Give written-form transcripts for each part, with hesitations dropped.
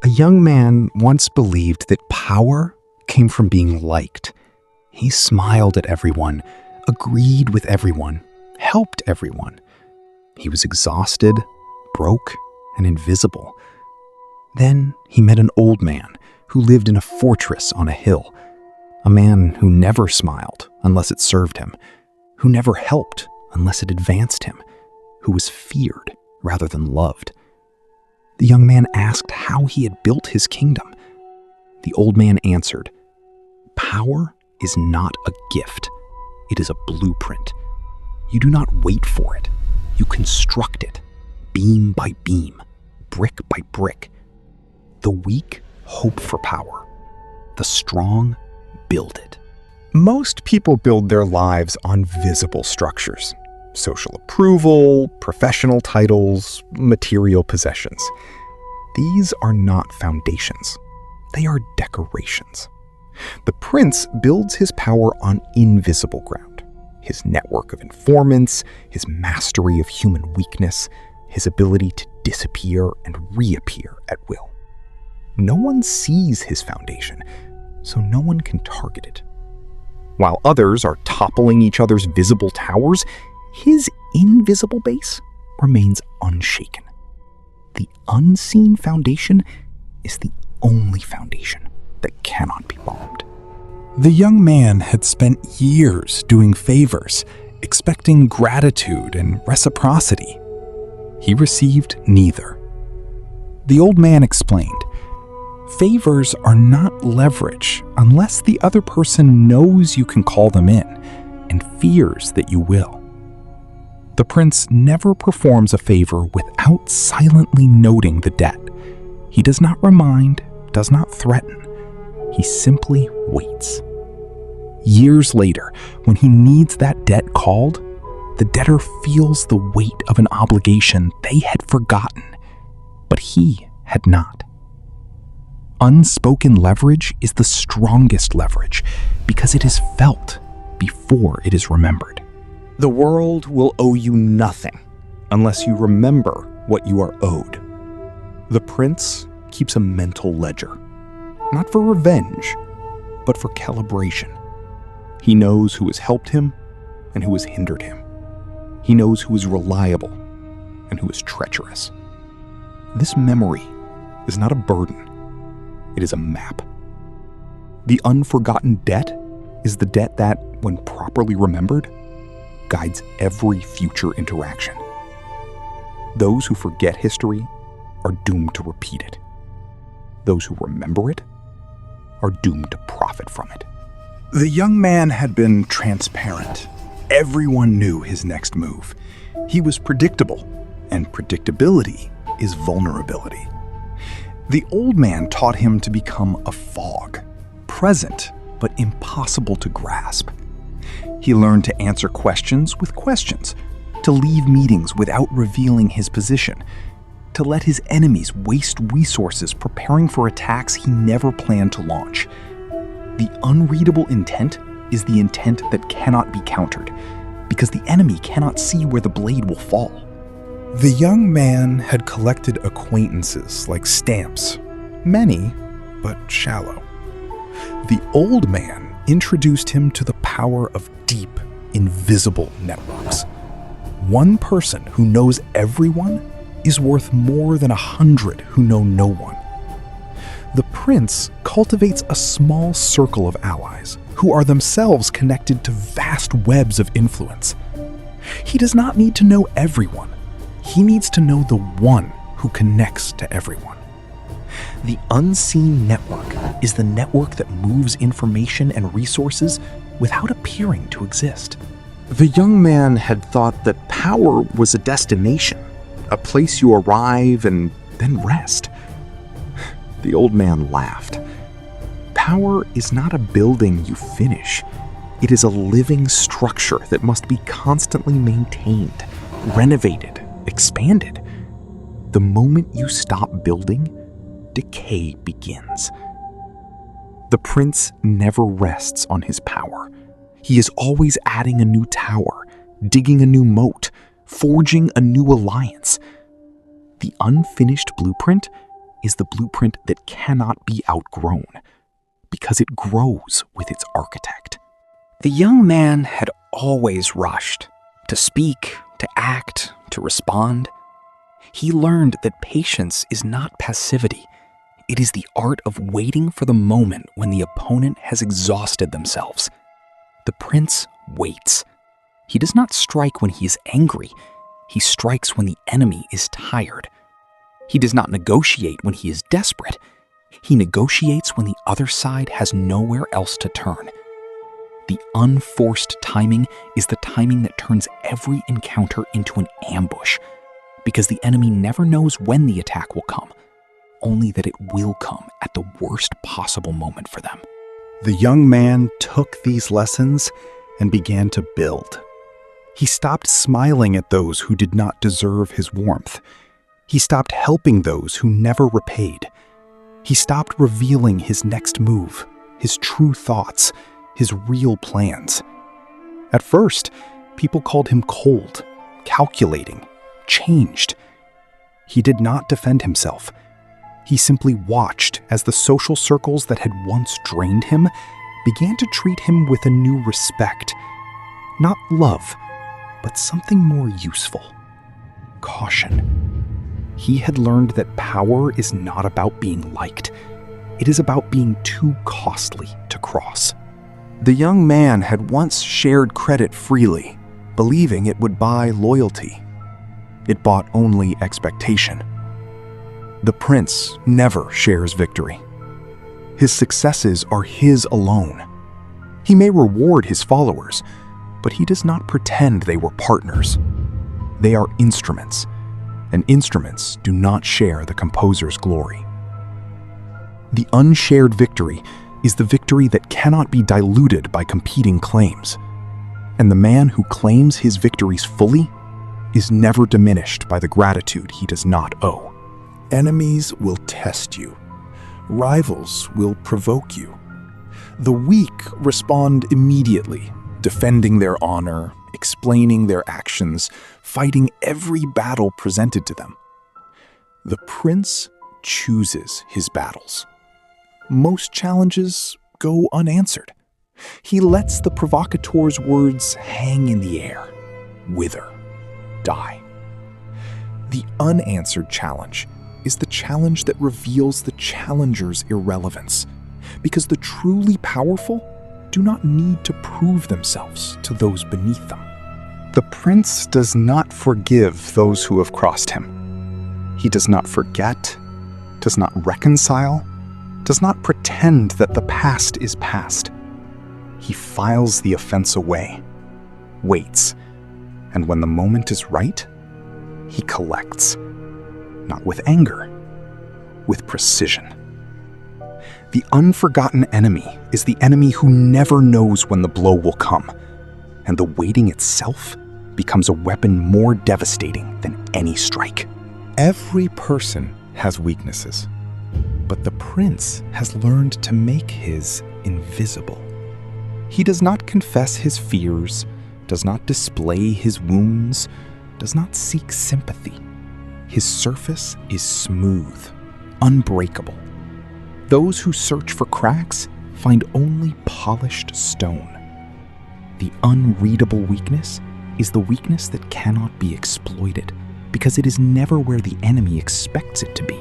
A young man once believed that power came from being liked. He smiled at everyone, agreed with everyone, helped everyone. He was exhausted, broke, and invisible. Then he met an old man who lived in a fortress on a hill, a man who never smiled unless it served him, who never helped unless it advanced him, who was feared rather than loved. The young man asked how he had built his kingdom. The old man answered, "Power is not a gift. It is a blueprint. You do not wait for it. You construct it, beam by beam, brick by brick. The weak hope for power. The strong build it." Most people build their lives on visible structures: social approval, professional titles, material possessions. These are not foundations. They are decorations. The prince builds his power on invisible ground: his network of informants, his mastery of human weakness, his ability to disappear and reappear at will. No one sees his foundation, so no one can target it. While others are toppling each other's visible towers, his invisible base remains unshaken. The unseen foundation is the only foundation that cannot be bombed. The young man had spent years doing favors, expecting gratitude and reciprocity. He received neither. The old man explained, "Favors are not leverage unless the other person knows you can call them in and fears that you will. The prince never performs a favor without silently noting the debt. He does not remind, does not threaten. He simply waits. Years later, when he needs that debt called, the debtor feels the weight of an obligation they had forgotten, but he had not. Unspoken leverage is the strongest leverage because it is felt before it is remembered. The world will owe you nothing unless you remember what you are owed. The prince keeps a mental ledger, not for revenge, but for calibration. He knows who has helped him and who has hindered him. He knows who is reliable and who is treacherous. This memory is not a burden. It is a map. The unforgotten debt is the debt that, when properly remembered, guides every future interaction. Those who forget history are doomed to repeat it. Those who remember it are doomed to profit from it. The young man had been transparent. Everyone knew his next move. He was predictable, and predictability is vulnerability. The old man taught him to become a fog, present but impossible to grasp. He learned to answer questions with questions, to leave meetings without revealing his position, to let his enemies waste resources preparing for attacks he never planned to launch. The unreadable intent is the intent that cannot be countered, because the enemy cannot see where the blade will fall. The young man had collected acquaintances like stamps, many but shallow. The old man introduced him to the power of deep, invisible networks. One person who knows everyone is worth more than 100 who know no one. The prince cultivates a small circle of allies who are themselves connected to vast webs of influence. He does not need to know everyone. He needs to know the one who connects to everyone. The unseen network is the network that moves information and resources without appearing to exist. The young man had thought that power was a destination, a place you arrive and then rest. The old man laughed. Power is not a building you finish. It is a living structure that must be constantly maintained, renovated, expanded. The moment you stop building, decay begins. The prince never rests on his power. He is always adding a new tower, digging a new moat, forging a new alliance. The unfinished blueprint is the blueprint that cannot be outgrown, because it grows with its architect. The young man had always rushed to speak, to act, to respond. He learned that patience is not passivity. It is the art of waiting for the moment when the opponent has exhausted themselves. The prince waits. He does not strike when he is angry. He strikes when the enemy is tired. He does not negotiate when he is desperate. He negotiates when the other side has nowhere else to turn. The unforced timing is the timing that turns every encounter into an ambush, because the enemy never knows when the attack will come, only that it will come at the worst possible moment for them. The young man took these lessons and began to build. He stopped smiling at those who did not deserve his warmth. He stopped helping those who never repaid. He stopped revealing his next move, his true thoughts, his real plans. At first, people called him cold, calculating, changed. He did not defend himself. He simply watched as the social circles that had once drained him began to treat him with a new respect. Not love, but something more useful. Caution. He had learned that power is not about being liked. It is about being too costly to cross. The young man had once shared credit freely, believing it would buy loyalty. It bought only expectation. The prince never shares victory. His successes are his alone. He may reward his followers, but he does not pretend they were partners. They are instruments, and instruments do not share the composer's glory. The unshared victory is the victory that cannot be diluted by competing claims, and the man who claims his victories fully is never diminished by the gratitude he does not owe. Enemies will test you. Rivals will provoke you. The weak respond immediately, defending their honor, explaining their actions, fighting every battle presented to them. The prince chooses his battles. Most challenges go unanswered. He lets the provocateur's words hang in the air, wither, die. The unanswered challenge is the challenge that reveals the challenger's irrelevance, because the truly powerful do not need to prove themselves to those beneath them. The prince does not forgive those who have crossed him. He does not forget, does not reconcile, does not pretend that the past is past. He files the offense away, waits, and when the moment is right, he collects, not with anger, with precision. The unforgotten enemy is the enemy who never knows when the blow will come, and the waiting itself becomes a weapon more devastating than any strike. Every person has weaknesses, but the prince has learned to make his invisible. He does not confess his fears, does not display his wounds, does not seek sympathy. His surface is smooth, unbreakable. Those who search for cracks find only polished stone. The unreadable weakness is the weakness that cannot be exploited, because it is never where the enemy expects it to be.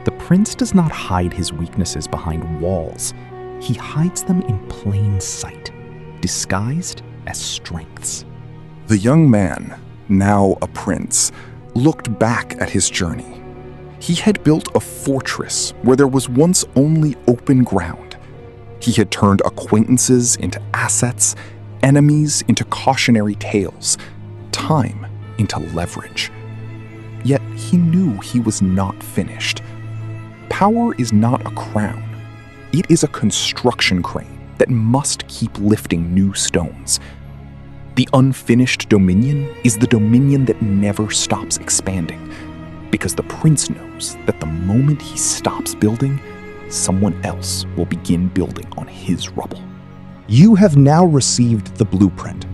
The prince does not hide his weaknesses behind walls. He hides them in plain sight, disguised as strengths. The young man, now a prince, looked back at his journey. He had built a fortress where there was once only open ground. He had turned acquaintances into assets, enemies into cautionary tales, time into leverage. Yet he knew he was not finished. Power is not a crown. It is a construction crane that must keep lifting new stones. The unfinished dominion is the dominion that never stops expanding, because the prince knows that the moment he stops building, someone else will begin building on his rubble. You have now received the blueprint.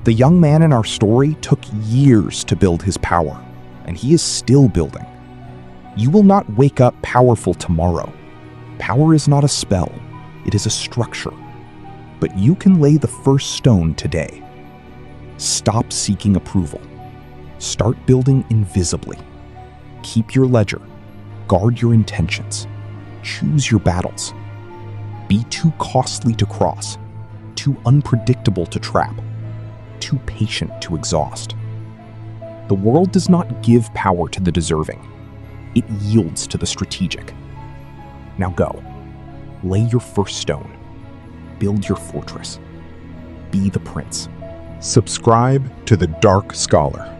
The young man in our story took years to build his power, and he is still building. You will not wake up powerful tomorrow. Power is not a spell, it is a structure. But you can lay the first stone today. Stop seeking approval. Start building invisibly. Keep your ledger. Guard your intentions. Choose your battles. Be too costly to cross, too unpredictable to trap, too patient to exhaust. The world does not give power to the deserving. It yields to the strategic. Now go. Lay your first stone. Build your fortress. Be the prince. Subscribe to The Dark Scholar.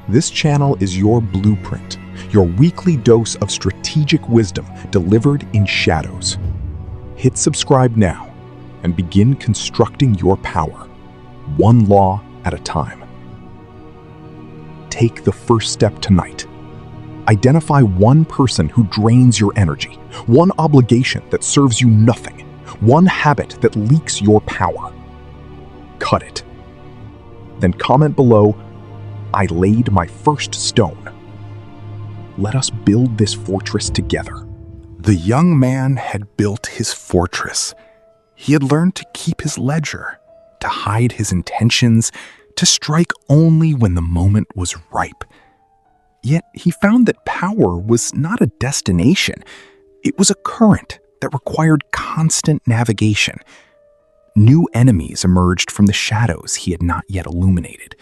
This channel is your blueprint, your weekly dose of strategic wisdom delivered in shadows. Hit subscribe now and begin constructing your power, one law at a time. Take the first step tonight. Identify one person who drains your energy, one obligation that serves you nothing, one habit that leaks your power. Cut it. Then comment below, "I laid my first stone." Let us build this fortress together. The young man had built his fortress. He had learned to keep his ledger, to hide his intentions, to strike only when the moment was ripe. Yet he found that power was not a destination. It was a current that required constant navigation. New enemies emerged from the shadows he had not yet illuminated.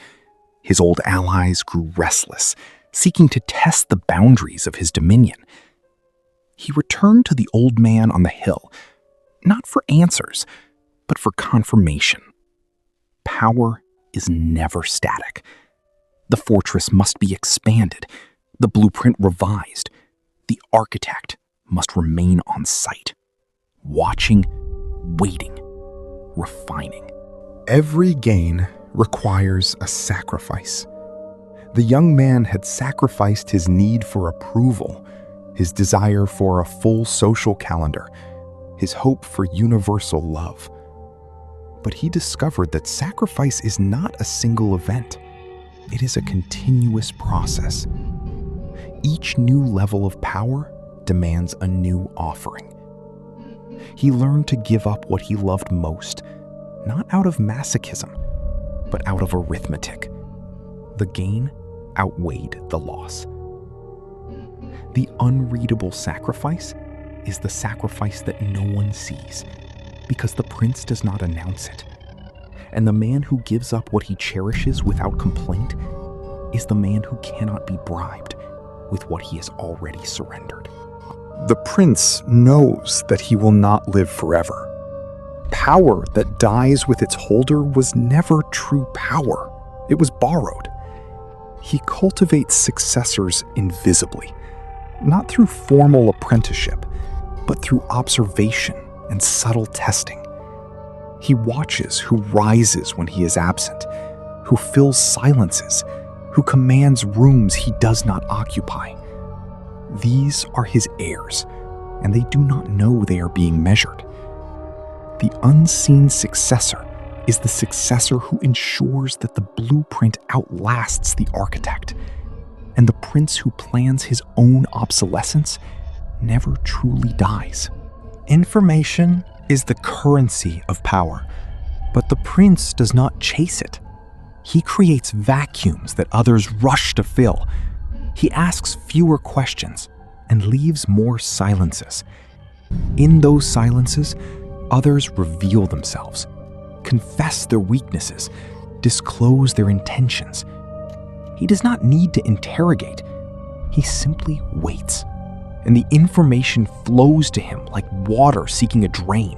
His old allies grew restless, seeking to test the boundaries of his dominion. He returned to the old man on the hill, not for answers, but for confirmation. Power is never static. The fortress must be expanded, the blueprint revised. The architect must remain on site, watching, waiting, refining. Every gain requires a sacrifice. The young man had sacrificed his need for approval, his desire for a full social calendar, his hope for universal love. But he discovered that sacrifice is not a single event. It is a continuous process. Each new level of power demands a new offering. He learned to give up what he loved most, not out of masochism, but out of arithmetic. The gain outweighed the loss. The unreadable sacrifice is the sacrifice that no one sees, because the prince does not announce it. And the man who gives up what he cherishes without complaint is the man who cannot be bribed with what he has already surrendered. The prince knows that he will not live forever. Power that dies with its holder was never true power. It was borrowed. He cultivates successors invisibly, not through formal apprenticeship, but through observation and subtle testing. He watches who rises when he is absent, who fills silences, who commands rooms he does not occupy. These are his heirs, and they do not know they are being measured. The unseen successor is the successor who ensures that the blueprint outlasts the architect, and the prince who plans his own obsolescence never truly dies. Information is the currency of power, but the prince does not chase it. He creates vacuums that others rush to fill. He asks fewer questions and leaves more silences. In those silences, others reveal themselves, confess their weaknesses, disclose their intentions. He does not need to interrogate. He simply waits, and the information flows to him like water seeking a drain.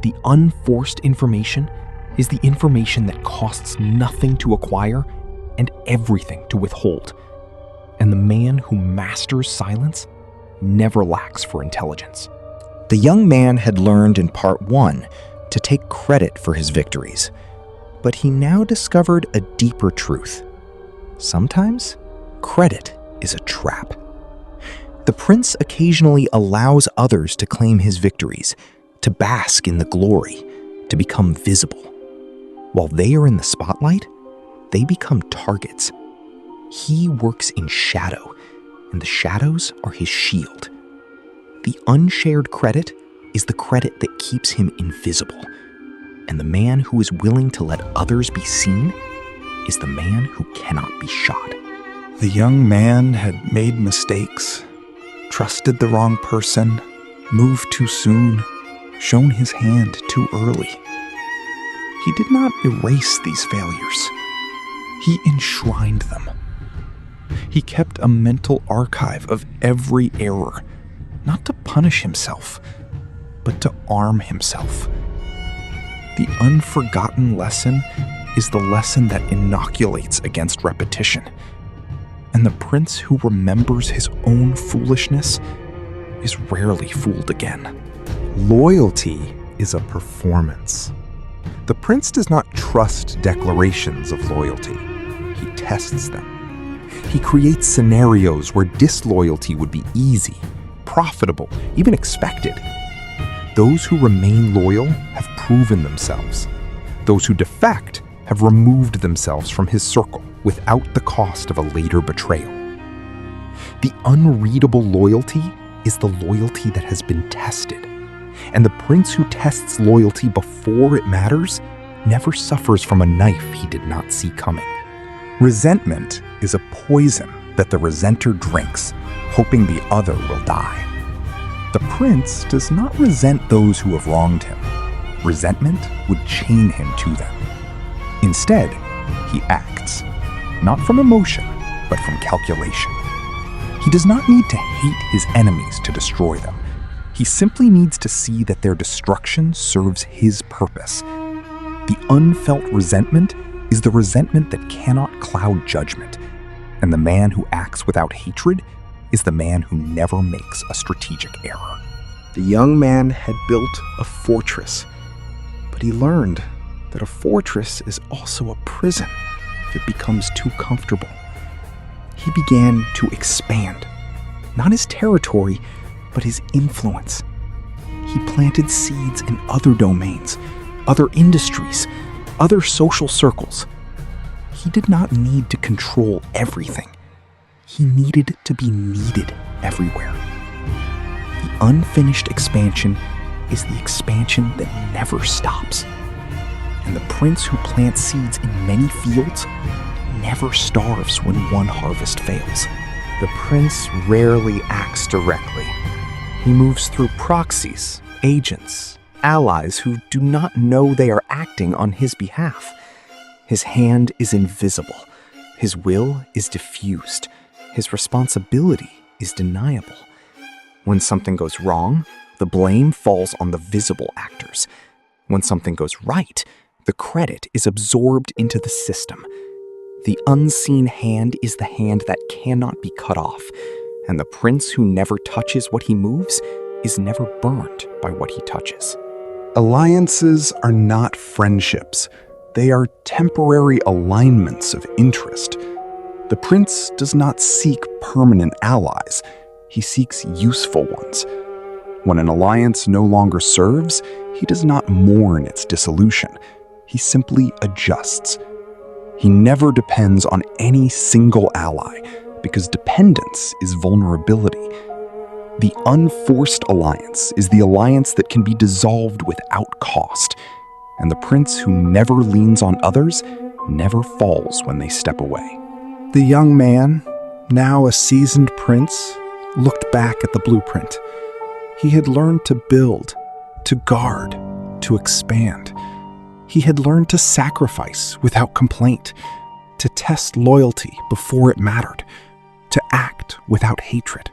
The unforced information is the information that costs nothing to acquire and everything to withhold. And the man who masters silence never lacks for intelligence. The young man had learned in part 1 to take credit for his victories, but he now discovered a deeper truth. Sometimes, credit is a trap. The prince occasionally allows others to claim his victories, to bask in the glory, to become visible. While they are in the spotlight, they become targets. He works in shadow, and the shadows are his shield. The unshared credit is the credit that keeps him invisible, and the man who is willing to let others be seen is the man who cannot be shot. The young man had made mistakes, trusted the wrong person, moved too soon, shown his hand too early. He did not erase these failures. He enshrined them. He kept a mental archive of every error, not to punish himself, but to arm himself. The unforgotten lesson is the lesson that inoculates against repetition. And the prince who remembers his own foolishness is rarely fooled again. Loyalty is a performance. The prince does not trust declarations of loyalty. He tests them. He creates scenarios where disloyalty would be easy, profitable, even expected. Those who remain loyal have proven themselves. Those who defect have removed themselves from his circle without the cost of a later betrayal. The unreadable loyalty is the loyalty that has been tested. And the prince who tests loyalty before it matters never suffers from a knife he did not see coming. Resentment is a poison that the resenter drinks, hoping the other will die. The prince does not resent those who have wronged him. Resentment would chain him to them. Instead, he acts, not from emotion, but from calculation. He does not need to hate his enemies to destroy them. He simply needs to see that their destruction serves his purpose. The unfelt resentment is the resentment that cannot cloud judgment. And the man who acts without hatred is the man who never makes a strategic error. The young man had built a fortress, but he learned that a fortress is also a prison if it becomes too comfortable. He began to expand, not his territory, but his influence. He planted seeds in other domains, other industries, other social circles. He did not need to control everything. He needed to be needed everywhere. The unfinished expansion is the expansion that never stops. And the prince who plants seeds in many fields never starves when one harvest fails. The prince rarely acts directly. He moves through proxies, agents, allies who do not know they are acting on his behalf. His hand is invisible. His will is diffused. His responsibility is deniable. When something goes wrong, the blame falls on the visible actors. When something goes right, the credit is absorbed into the system. The unseen hand is the hand that cannot be cut off, and the prince who never touches what he moves is never burned by what he touches. Alliances are not friendships. They are temporary alignments of interest. The prince does not seek permanent allies. He seeks useful ones. When an alliance no longer serves, he does not mourn its dissolution. He simply adjusts. He never depends on any single ally, because dependence is vulnerability. The unforced alliance is the alliance that can be dissolved without cost, and the prince who never leans on others never falls when they step away. The young man, now a seasoned prince, looked back at the blueprint. He had learned to build, to guard, to expand. He had learned to sacrifice without complaint, to test loyalty before it mattered, to act without hatred.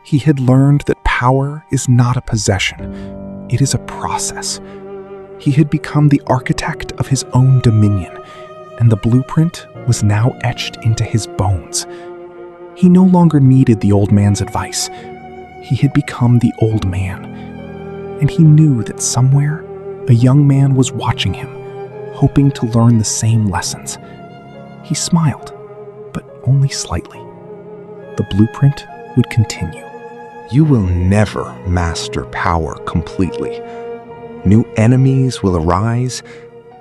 He had learned that power is not a possession, it is a process. He had become the architect of his own dominion, and the blueprint was now etched into his bones. He no longer needed the old man's advice. He had become the old man, and he knew that somewhere a young man was watching him, hoping to learn the same lessons. He smiled, but only slightly. The blueprint would continue. You will never master power completely. New enemies will arise,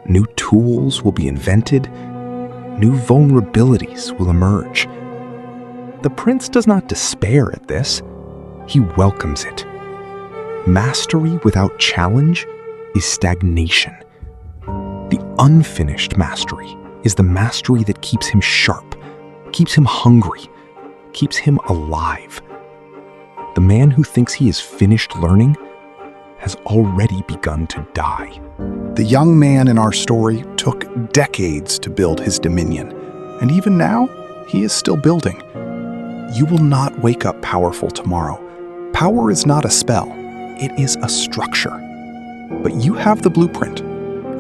new tools will be invented, new vulnerabilities will emerge. The prince does not despair at this. He welcomes it. Mastery without challenge is stagnation. The unfinished mastery is the mastery that keeps him sharp, keeps him hungry, keeps him alive. The man who thinks he is finished learning has already begun to die. The young man in our story took decades to build his dominion, and even now, he is still building. You will not wake up powerful tomorrow. Power is not a spell, it is a structure. But you have the blueprint.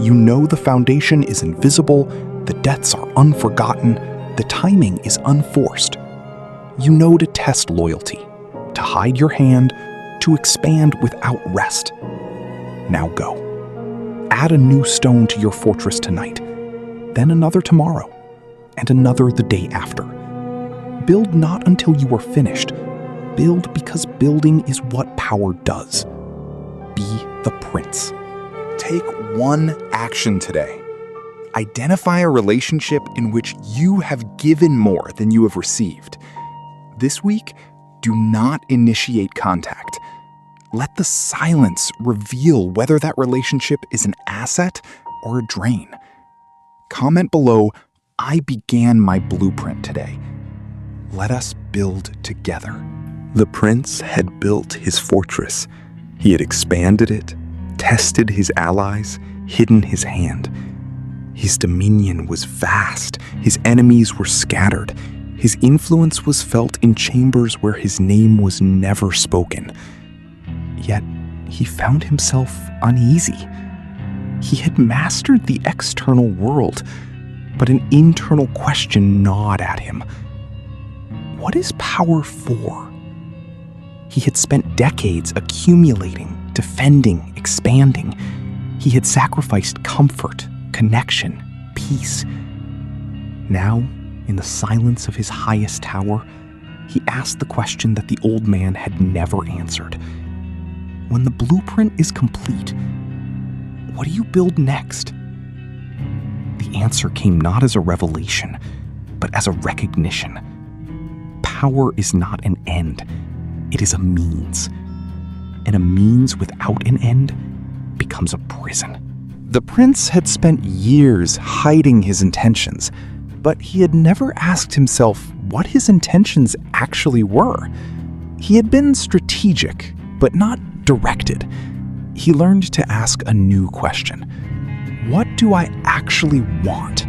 You know the foundation is invisible, the depths are unforgotten, the timing is unforced. You know to test loyalty, to hide your hand, to expand without rest. Now go. Add a new stone to your fortress tonight, then another tomorrow, and another the day after. Build not until you are finished. Build because building is what power does. Be the prince. Take one action today. Identify a relationship in which you have given more than you have received. This week, do not initiate contact. Let the silence reveal whether that relationship is an asset or a drain. Comment below, I began my blueprint today. Let us build together. The prince had built his fortress. He had expanded it, tested his allies, hidden his hand. His dominion was vast, his enemies were scattered. His influence was felt in chambers where his name was never spoken. Yet he found himself uneasy. He had mastered the external world, but an internal question gnawed at him. What is power for? He had spent decades accumulating, defending, expanding. He had sacrificed comfort, connection, peace. Now, in the silence of his highest tower, he asked the question that the old man had never answered. When the blueprint is complete, what do you build next? The answer came not as a revelation, but as a recognition. Power is not an end, it is a means. And a means without an end becomes a prison. The prince had spent years hiding his intentions, but he had never asked himself what his intentions actually were. He had been strategic, but not directed. He learned to ask a new question. What do I actually want?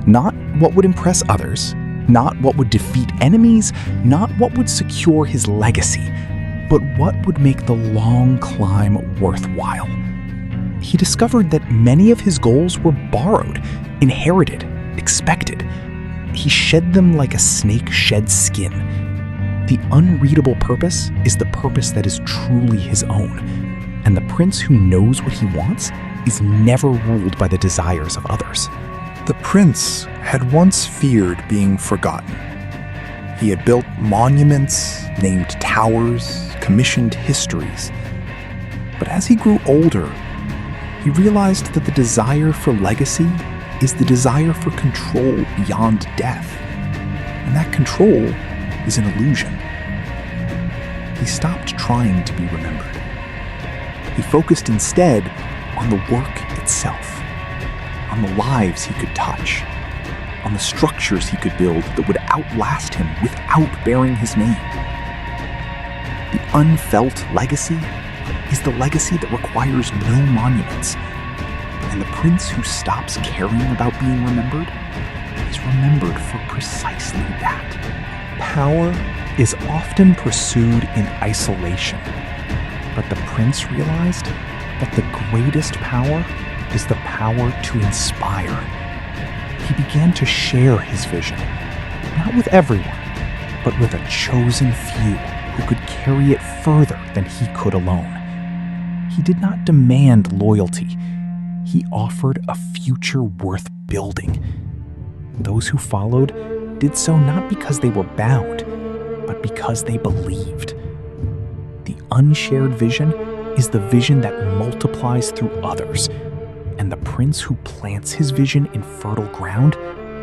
Not what would impress others, not what would defeat enemies, not what would secure his legacy, but what would make the long climb worthwhile. He discovered that many of his goals were borrowed, inherited, expected. He shed them like a snake sheds skin. The unreadable purpose is the purpose that is truly his own, and the prince who knows what he wants is never ruled by the desires of others. The prince had once feared being forgotten. He had built monuments, named towers, commissioned histories. But as he grew older, he realized that the desire for legacy is the desire for control beyond death. And that control is an illusion. He stopped trying to be remembered. He focused instead on the work itself, on the lives he could touch, on the structures he could build that would outlast him without bearing his name. The unfelt legacy is the legacy that requires no monuments. And the prince who stops caring about being remembered is remembered for precisely that. Power is often pursued in isolation, but the prince realized that the greatest power is the power to inspire. He began to share his vision, not with everyone, but with a chosen few who could carry it further than he could alone. He did not demand loyalty. He offered a future worth building. Those who followed did so not because they were bound, but because they believed. The unshared vision is the vision that multiplies through others, and the prince who plants his vision in fertile ground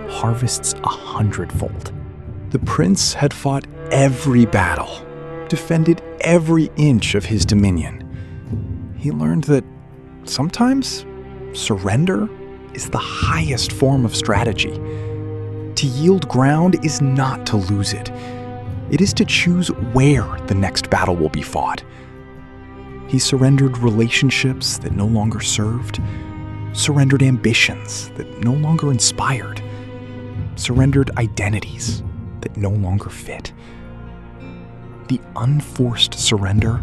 harvests 100-fold. The prince had fought every battle, defended every inch of his dominion. He learned that sometimes surrender is the highest form of strategy. To yield ground is not to lose it. It is to choose where the next battle will be fought. He surrendered relationships that no longer served, surrendered ambitions that no longer inspired, surrendered identities that no longer fit. The unforced surrender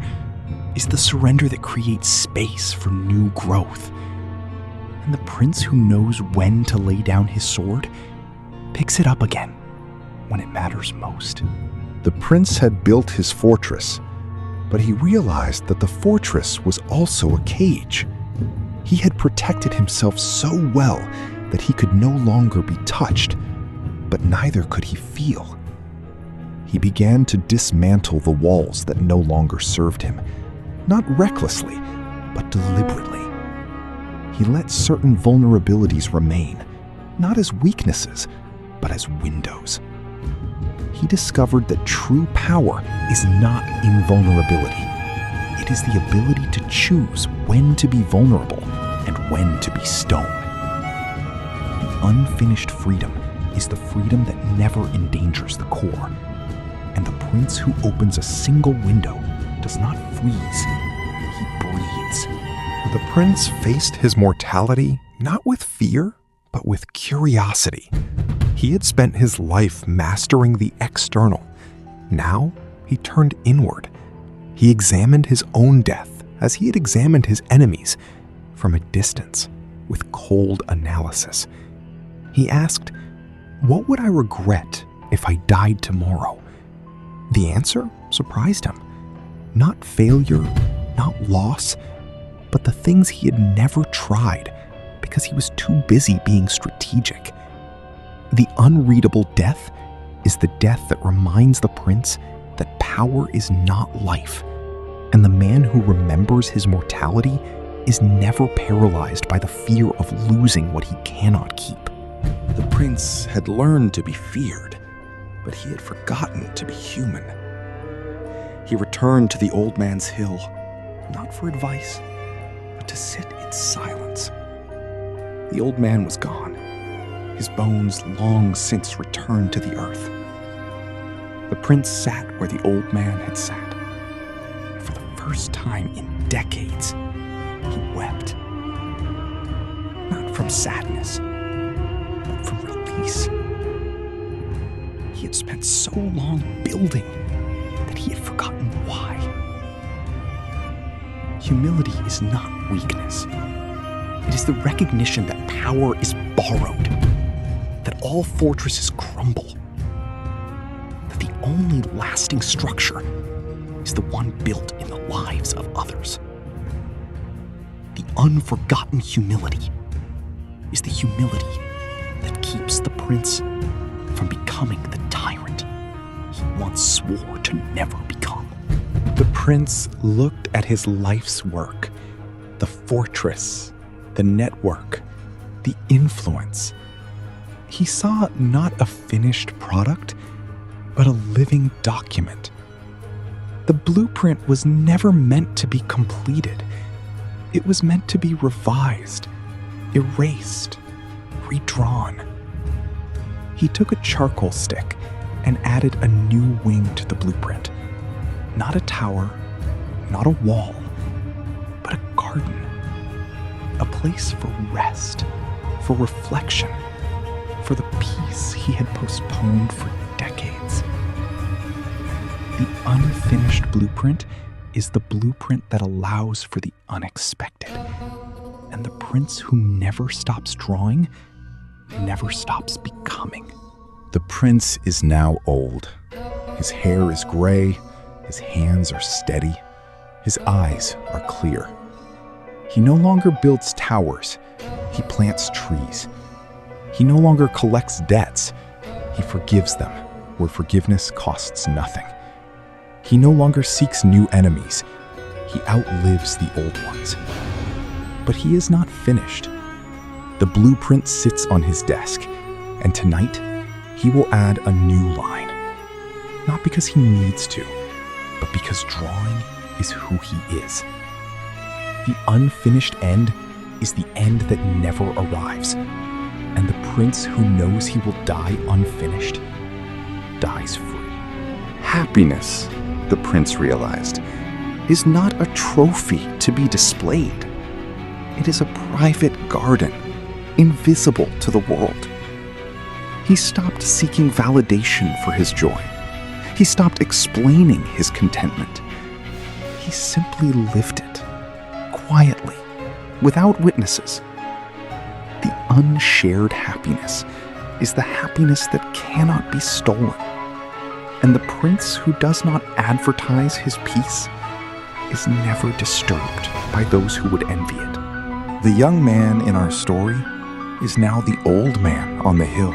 is the surrender that creates space for new growth. And the prince who knows when to lay down his sword picks it up again when it matters most. The prince had built his fortress, but he realized that the fortress was also a cage. He had protected himself so well that he could no longer be touched, but neither could he feel. He began to dismantle the walls that no longer served him, not recklessly, but deliberately. He let certain vulnerabilities remain, not as weaknesses, but as windows. He discovered that true power is not invulnerability. It is the ability to choose when to be vulnerable and when to be stone. The unfinished freedom is the freedom that never endangers the core. And the prince who opens a single window does not freeze, he breathes. The prince faced his mortality not with fear, but with curiosity. He had spent his life mastering the external. Now he turned inward. He examined his own death as he had examined his enemies from a distance with cold analysis. He asked, "What would I regret if I died tomorrow?" The answer surprised him. Not failure, not loss, but the things he had never tried because he was too busy being strategic. The unreadable death is the death that reminds the prince that power is not life, and the man who remembers his mortality is never paralyzed by the fear of losing what he cannot keep. The prince had learned to be feared, but he had forgotten to be human. He returned to the old man's hill, not for advice, but to sit in silence. The old man was gone, his bones long since returned to the earth. The prince sat where the old man had sat. For the first time in decades, he wept. Not from sadness, but from release. He had spent so long building that he had forgotten why. Humility is not weakness. It is the recognition that power is borrowed, that all fortresses crumble, that the only lasting structure is the one built in the lives of others. The unforgotten humility is the humility that keeps the prince from becoming the tyrant he once swore to never become. The prince looked at his life's work, the fortress, the network, the influence. He saw not a finished product, but a living document. The blueprint was never meant to be completed. It was meant to be revised, erased, redrawn. He took a charcoal stick and added a new wing to the blueprint. Not a tower, not a wall, but a garden. A place for rest, for reflection, for the peace he had postponed for decades. The unfinished blueprint is the blueprint that allows for the unexpected. And the prince who never stops drawing never stops becoming. The prince is now old. His hair is gray, his hands are steady, his eyes are clear. He no longer builds towers, he plants trees. He no longer collects debts, he forgives them where forgiveness costs nothing. He no longer seeks new enemies, he outlives the old ones. But he is not finished. The blueprint sits on his desk, and tonight he will add a new line. not because he needs to, but because drawing is who he is. The unfinished end is the end that never arrives, and the prince who knows he will die unfinished dies free. Happiness, the prince realized, is not a trophy to be displayed. It is a private garden, invisible to the world. He stopped seeking validation for his joy. He stopped explaining his contentment. He simply lived it, quietly, without witnesses. The unshared happiness is the happiness that cannot be stolen. And the prince who does not advertise his peace is never disturbed by those who would envy it. The young man in our story is now the old man on the hill,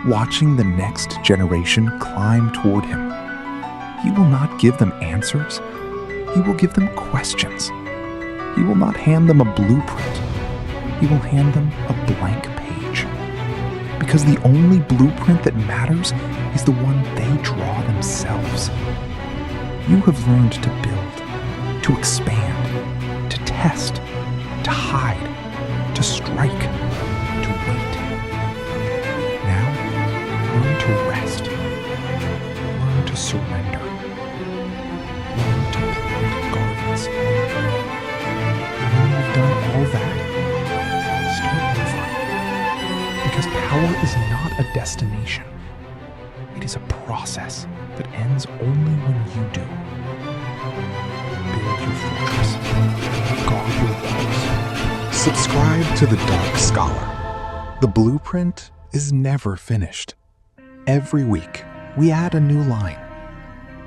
watching the next generation climb toward him. He will not give them answers. He will give them questions. He will not hand them a blueprint. He will hand them a blank page. Because the only blueprint that matters is the one they draw themselves. You have learned to build, to expand, to test, to hide, to strike, to wait. Now, learn to rest. Learn to surrender. Learn to plant gardens. When you've done all that, start over. Because power is not a destination. It is a process that ends only when you do. Build your fortress. Guard your walls. Subscribe to The Dark Scholar. The blueprint is never finished. Every week, we add a new line.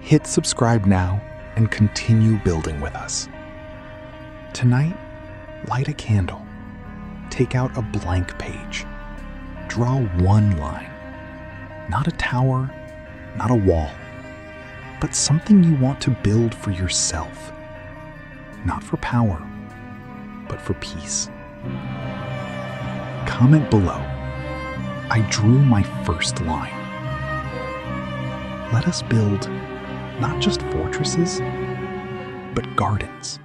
Hit subscribe now and continue building with us. Tonight, light a candle. Take out a blank page. Draw one line. Not a tower, not a wall, but something you want to build for yourself. Not for power, but for peace. Comment below. I drew my first line. Let us build not just fortresses, but gardens.